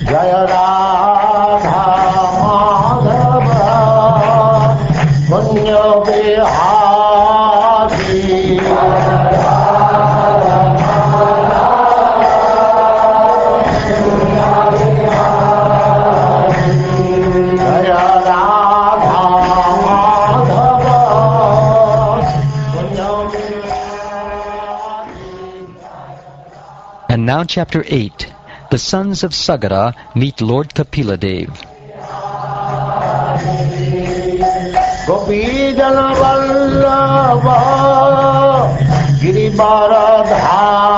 Jaya Radha Madhava Punya Vihari And now chapter 8. The sons of Sagara meet Lord Kapiladeva. Gopijana Vallabha Girivaradhari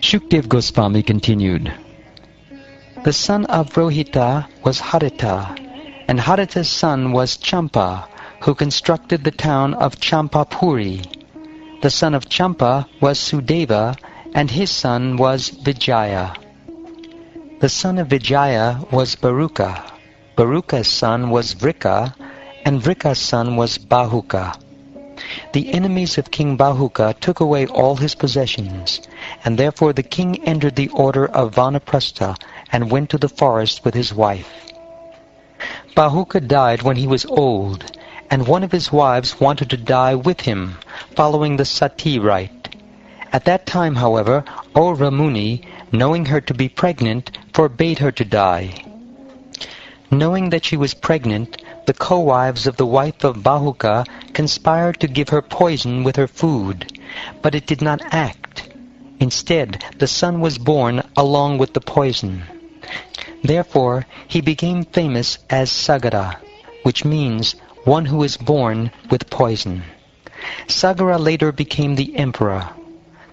Shukdev Goswami continued. The son of Rohita was Harita, and Harita's son was Champa, who constructed the town of Champapuri. The son of Champa was Sudeva, and his son was Vijaya. The son of Vijaya was Baruka. Baruka's son was Vrika, and Vrika's son was Bahuka. The enemies of King Bahuka took away all his possessions, and therefore the king entered the order of Vanaprastha and went to the forest with his wife. Bahuka died when he was old, and one of his wives wanted to die with him, following the sati rite. At that time, however, Aura Muni, knowing her to be pregnant, forbade her to die. Knowing that she was pregnant, the co-wives of the wife of Bahuka conspired to give her poison with her food, but it did not act. Instead, the son was born along with the poison. Therefore, he became famous as Sagara, which means one who is born with poison. Sagara later became the emperor.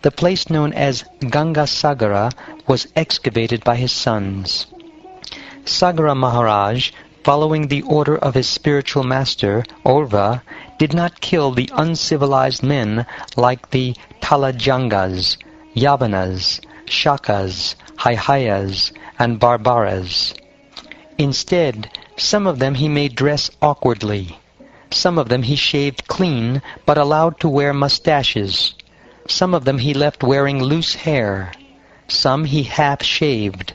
The place known as Ganga Sagara was excavated by his sons. Sagara Maharaj, following the order of his spiritual master, Orva, did not kill the uncivilized men like the Talajangas, Yavanas, Shakas, Haihayas, and Barbaras. Instead, some of them he made dress awkwardly. Some of them he shaved clean, but allowed to wear mustaches. Some of them he left wearing loose hair. Some he half-shaved.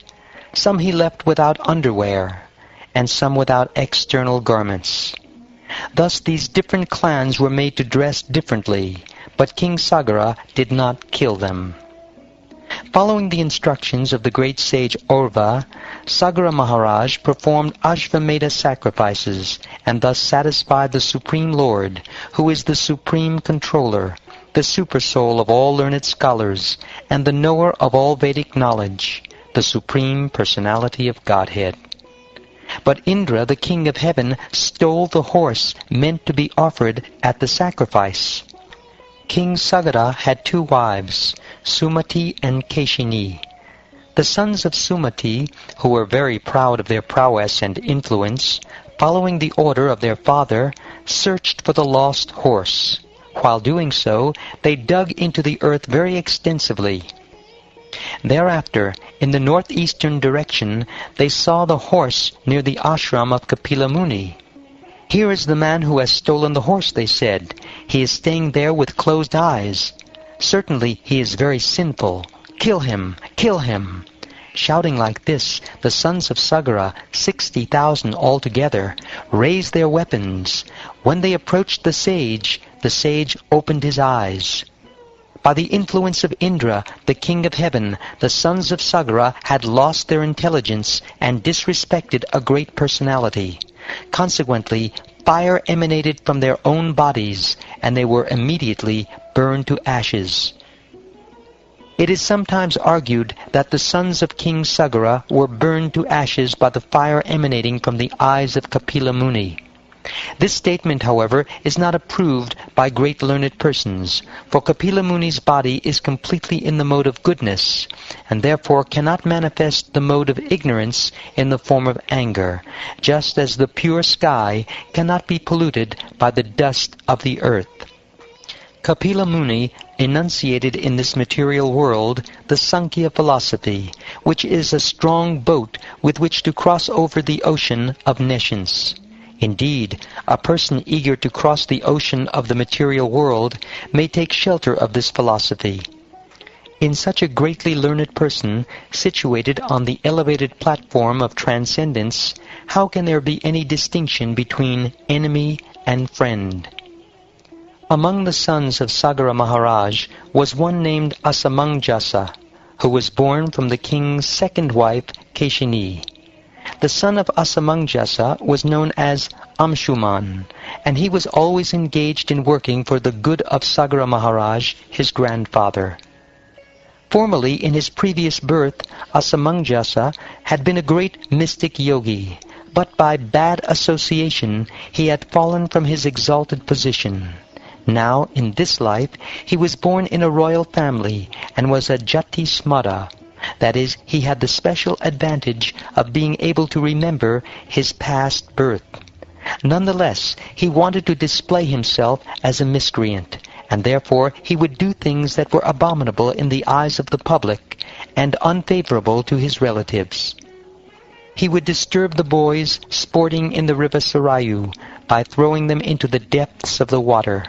Some he left without underwear, and some without external garments. Thus these different clans were made to dress differently, but King Sagara did not kill them. Following the instructions of the great sage Orva, Sagara Maharaj performed Ashvamedha sacrifices and thus satisfied the Supreme Lord, who is the Supreme Controller, the Supersoul of all learned scholars, and the knower of all Vedic knowledge, the Supreme Personality of Godhead. But Indra, the king of heaven, stole the horse meant to be offered at the sacrifice. King Sagara had two wives, Sumati and Keshini. The sons of Sumati, who were very proud of their prowess and influence, following the order of their father, searched for the lost horse. While doing so, they dug into the earth very extensively. Thereafter, in the northeastern direction, they saw the horse near the ashram of Kapila Muni. "Here is the man who has stolen the horse," they said. "He is staying there with closed eyes. Certainly he is very sinful. Kill him! Kill him!" Shouting like this, the sons of Sagara, 60,000 altogether, raised their weapons. When they approached the sage opened his eyes. By the influence of Indra, the king of heaven, the sons of Sagara had lost their intelligence and disrespected a great personality. Consequently, fire emanated from their own bodies, and they were immediately burned to ashes. It is sometimes argued that the sons of King Sagara were burned to ashes by the fire emanating from the eyes of Kapila Muni. This statement, however, is not approved by great learned persons, for Kapila Muni's body is completely in the mode of goodness, and therefore cannot manifest the mode of ignorance in the form of anger, just as the pure sky cannot be polluted by the dust of the earth. Kapila Muni enunciated in this material world the Sankhya philosophy, which is a strong boat with which to cross over the ocean of nescience. Indeed, a person eager to cross the ocean of the material world may take shelter of this philosophy. In such a greatly learned person, situated on the elevated platform of transcendence, how can there be any distinction between enemy and friend? Among the sons of Sagara Maharaj was one named Asamangjasa, who was born from the king's second wife, Keshini. The son of Asamangjasa was known as Amshuman, and he was always engaged in working for the good of Sagara Maharaj, his grandfather. Formerly, in his previous birth, Asamangjasa had been a great mystic yogi, but by bad association he had fallen from his exalted position. Now, in this life, he was born in a royal family and was a Jati Smada. That is, he had the special advantage of being able to remember his past birth. Nonetheless, he wanted to display himself as a miscreant, and therefore he would do things that were abominable in the eyes of the public and unfavorable to his relatives. He would disturb the boys sporting in the river Sarayu by throwing them into the depths of the water.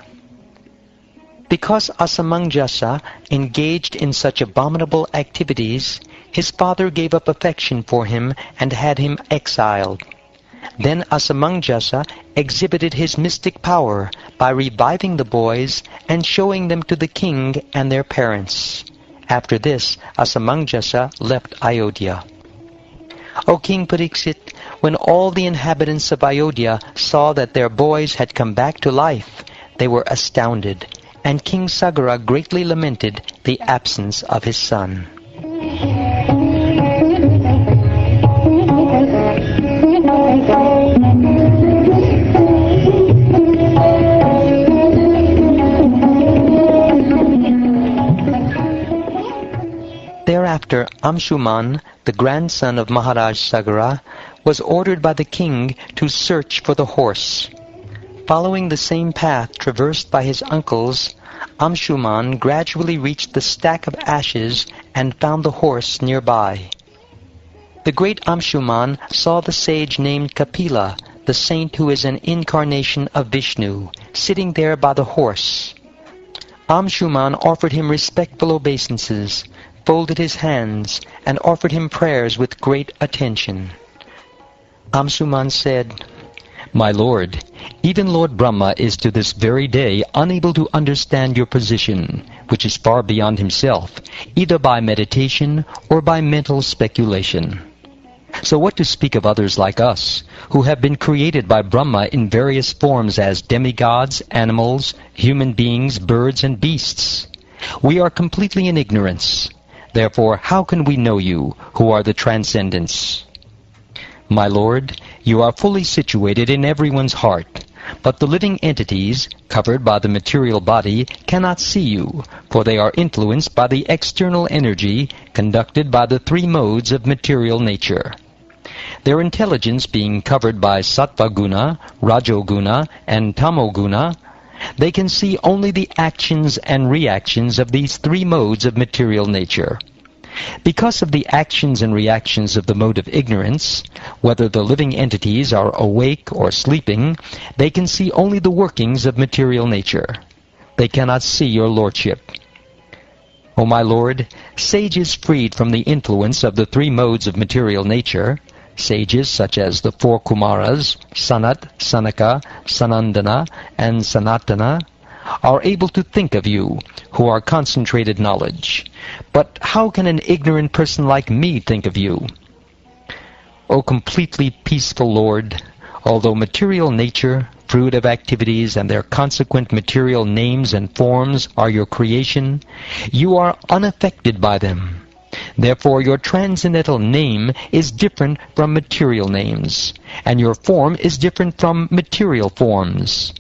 Because Asamangjasa engaged in such abominable activities, his father gave up affection for him and had him exiled. Then Asamangjasa exhibited his mystic power by reviving the boys and showing them to the king and their parents. After this, Asamangjasa left Ayodhya. O King Pariksit, when all the inhabitants of Ayodhya saw that their boys had come back to life, they were astounded, and King Sagara greatly lamented the absence of his son. Thereafter, Amshuman, the grandson of Maharaj Sagara, was ordered by the king to search for the horse. Following the same path traversed by his uncles, Amshuman gradually reached the stack of ashes and found the horse nearby. The great Amshuman saw the sage named Kapila, the saint who is an incarnation of Vishnu, sitting there by the horse. Amshuman offered him respectful obeisances, folded his hands, and offered him prayers with great attention. Amshuman said, "My lord, even Lord Brahma is to this very day unable to understand your position, which is far beyond himself, either by meditation or by mental speculation. So what to speak of others like us, who have been created by Brahma in various forms as demigods, animals, human beings, birds, and beasts? We are completely in ignorance. Therefore, how can we know you, who are the transcendents? My lord, you are fully situated in everyone's heart, but the living entities, covered by the material body, cannot see you, for they are influenced by the external energy conducted by the three modes of material nature. Their intelligence being covered by Sattva Guna, Rajoguna, and Tamoguna, they can see only the actions and reactions of these three modes of material nature. Because of the actions and reactions of the mode of ignorance, whether the living entities are awake or sleeping, they can see only the workings of material nature. They cannot see your lordship. O my lord, sages freed from the influence of the three modes of material nature, sages such as the four Kumaras, Sanat, Sanaka, Sanandana, and Sanatana, are able to think of you, who are concentrated knowledge. But how can an ignorant person like me think of you? O completely peaceful Lord, although material nature, fruit of activities, and their consequent material names and forms are your creation, you are unaffected by them. Therefore your transcendental name is different from material names, and your form is different from material forms.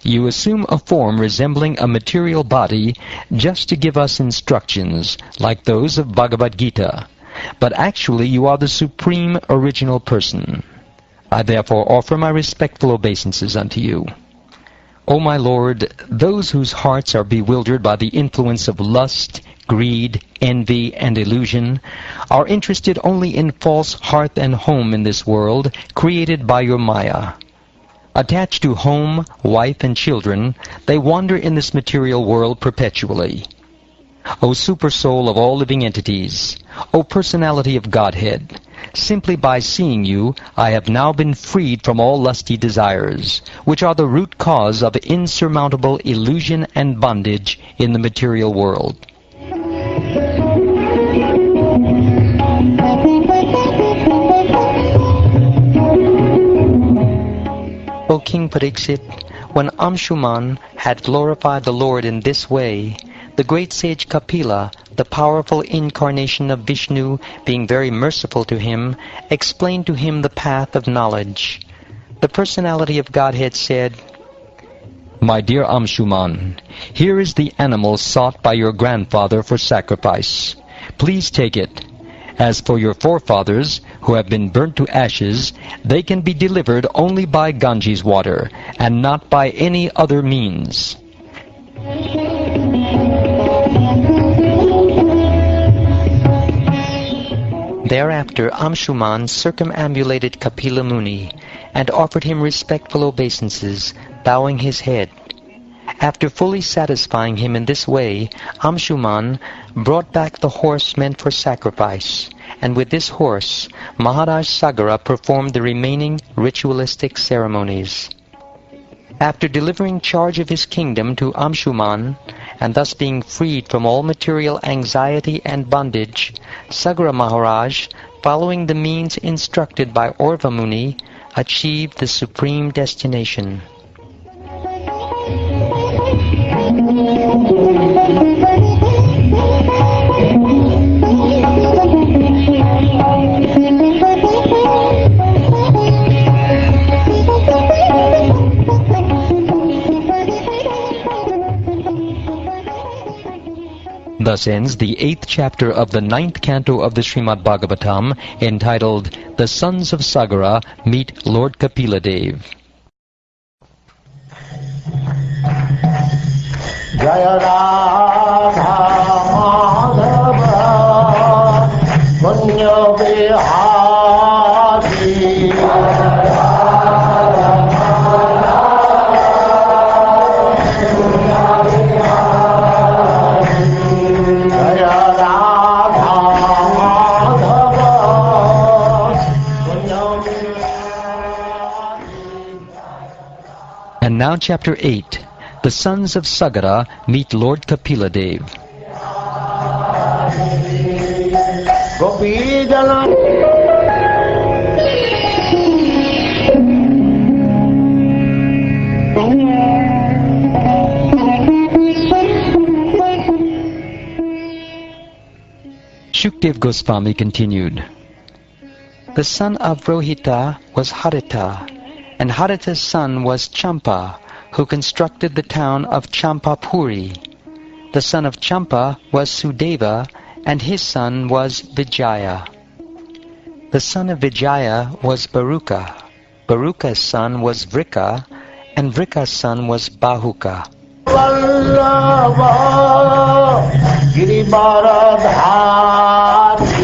You assume a form resembling a material body just to give us instructions, like those of Bhagavad Gita, but actually you are the supreme original person. I therefore offer my respectful obeisances unto you. O my Lord, those whose hearts are bewildered by the influence of lust, greed, envy, and illusion, are interested only in false hearth and home in this world created by your Maya. Attached to home, wife, and children, they wander in this material world perpetually. O super soul of all living entities, O personality of Godhead, simply by seeing you, I have now been freed from all lusty desires, which are the root cause of insurmountable illusion and bondage in the material world. O King Pariksit, when Amshuman had glorified the Lord in this way, the great sage Kapila, the powerful incarnation of Vishnu, being very merciful to him, explained to him the path of knowledge. The personality of Godhead said, My dear Amshuman, here is the animal sought by your grandfather for sacrifice. Please take it. As for your forefathers, who have been burnt to ashes, they can be delivered only by Ganges water, and not by any other means. Thereafter Amshuman circumambulated Kapila Muni, and offered him respectful obeisances, bowing his head. After fully satisfying him in this way, Amshuman brought back the horse meant for sacrifice, and with this horse, Maharaj Sagara performed the remaining ritualistic ceremonies. After delivering charge of his kingdom to Amshuman, and thus being freed from all material anxiety and bondage, Sagara Maharaj, following the means instructed by Orva Muni, achieved the supreme destination. Thus ends the 8th chapter of the 9th canto of the Śrīmad-Bhāgavatam, entitled The Sons of Sagara Meet Lord Kapiladeva. Jaya Radha Madhava Punya Vihari And now chapter 8. The sons of Sagara meet Lord Kapiladeva. Shukdev Goswami continued. The son of Rohita was Harita, and Harita's son was Champa, who constructed the town of Champapuri. The son of Champa was Sudeva, and his son was Vijaya. The son of Vijaya was Baruka. Baruka's son was Vrika, and Vrika's son was Bahuka. Vallabha Girivaradhari